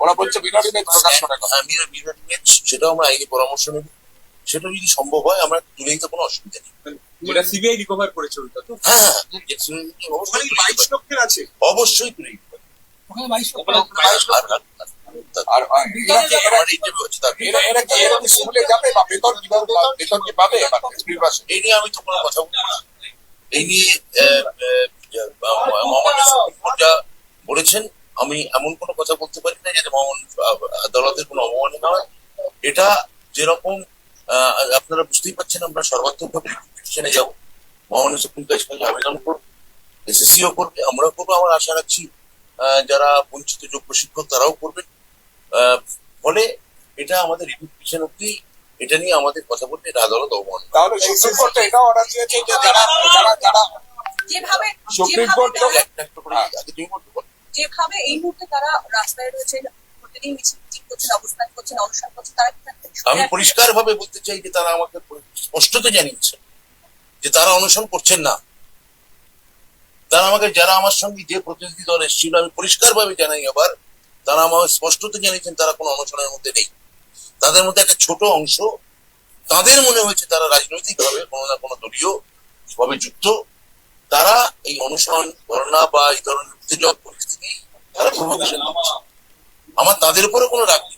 ওরা বলছে mirror image প্রকাশ করার কথা। মিরর ইমেজ সেটাও আমরা আইনি পরামর্শ নেব, সেটা যদি সম্ভব হয় আমরা তুলে দিতে কোনো অসুবিধা নেই। যেটা সিবিআই রিকভার করেছে ওইটা তো। হ্যাঁ, ওখানে 22 লক্ষের আছে। অবশ্যই তুলে দিতে পারি। ওখানে 22 লক্ষ আর এরা কি স্কুলে যাবে বা বেতন কিভাবে বেতন কি পাবে এই নিয়ে আমি তো কোনো কথা বলবো না। এই নিয়ে মহামান্য সুপ্রিম কোর্ট যা বলেছেন, আমি এমন কোনো কথা বলতে পারি না যাতে আদালতের কোনো অবমাননা হয়। এটা যেরকম আপনারা বুঝতেই পারছেন, আমরা সর্বাত্মকভাবে পিটিশনে যাবো, মহামান্য সুপ্রিম কোর্টের কাছে আবেদন করবো, এসএসসিও করবে, আমরাও করবো। আমার আশা রাখছি যারা বঞ্চিত যোগ্য শিক্ষক তারাও করবেন। ফলে এটা আমাদের রিভিউ পিটিশন অব্দি এটা নিয়ে আমাদের কথা বলতে এটা আদালত অবমাননা। তাহলে সুপ্রিম কোর্ট এটাও অর্ডার দিয়েছে যে যারা যেভাবে সুপ্রিম কোর্ট যেভাবে এই মুহূর্তে তারা রাস্তায় রয়েছে, প্রতিদিন মিছিল করছেন, অবস্থান করছেন, অনুষ্ঠান করছেন, তারা কি আমি পরিষ্কার ভাবে বলতে চাই যে তারা আমাকে স্পষ্টত জানিয়েছে যে তারা অনশন করছেন না। তারা আমাকে, যারা আমার সঙ্গে যে প্রতিনিধি দল এসেছিল, আমি পরিষ্কার ভাবে জানাই আবার, তারা আমাকে স্পষ্টত জানিয়েছেন তারা কোনো অনশনের মধ্যে নেই। তাদের মধ্যে একটা ছোট অংশ, তাদের মনে হয়েছে তারা রাজনৈতিক ভাবে কোনো না কোনো দলীয় ভাবে যুক্ত, তারা এই অনুসরণ ধর্ণা বা এই ধরনের উত্তেজক পরিস্থিতি তারা প্রভোকেশন করছে। আমার তাদের উপরে কোনো রাগ নেই।